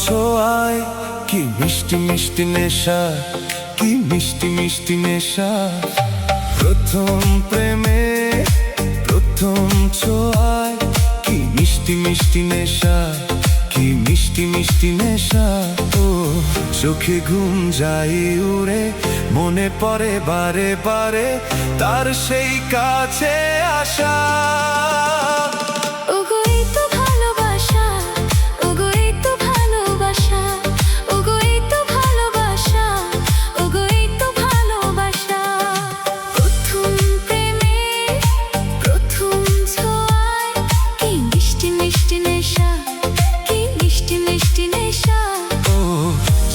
ছোঁয়ায় কি মিষ্টি মিষ্টি নেশা, কি মিষ্টি মিষ্টি নেশা। প্রথম প্রেমে প্রথম ছোঁয়ায় কি মিষ্টি মিষ্টি নেশা, কি মিষ্টি মিষ্টি নেশা। ও চোখে ঘুম যায় উড়ে, মনে পড়ে বারে বারে তার সেই কাছে আসা।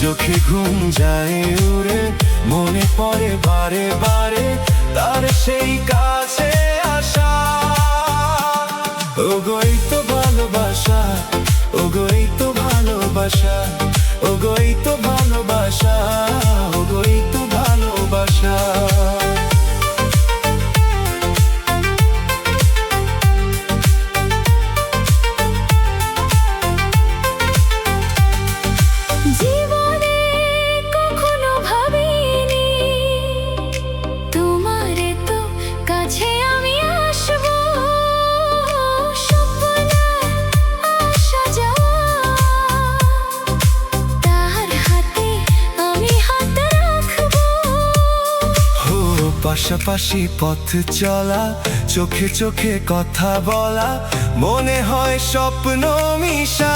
চোখে ঘুম যায় উড়ে, মনে পড়ে বারে বারে তার সেই কাছে আসা। ওগো এই তো ভালোবাসা, ওগো এই তো ভালোবাসা, ওগো এই তো ভালোবাসা, ওগো এই তো ভালোবাসা। পাশাপাশি পথ চলা, চোখে চোখে কথা বলা, মনে হয় স্বপ্ন মিশা।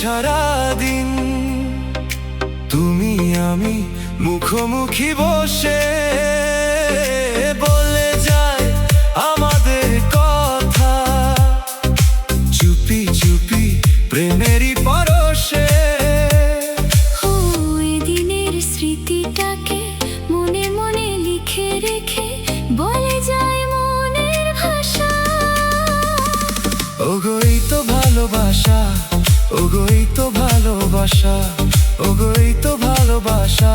সারাদিন তুমি আমি মুখোমুখি বসে বলে যায় আমাদের কথা, চুপি চুপি প্রেমেরই পরশে। ওই দিনের স্মৃতিটাকে মনে মনে লিখে রেখে বলে যায় মনের ভাষা। ওগো এই তো ভালোবাসা, ওগো এই তো ভালোবাসা, ওগো এই তো ভালোবাসা,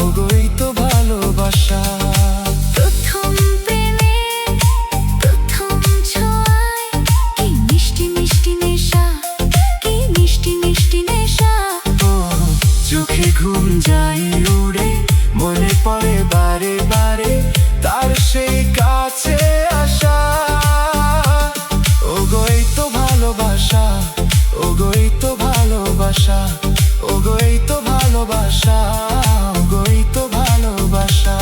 ওগো এই তো ভালোবাসা। প্রথম প্রেমে প্রথম ছোঁয়ায় কি মিষ্টি মিষ্টি নেশা, কি মিষ্টি মিষ্টি নেশা। ও চোখে ঘুম যায় উড়ে, মনে পড়ে বারে বারে তার সেই কাছে আসা। ওগো এই তো ভালোবাসা, ওগো এই তো ভালোবাসা, ওগো এই তো ভালোবাসা, ওগো এই তো ভালোবাসা।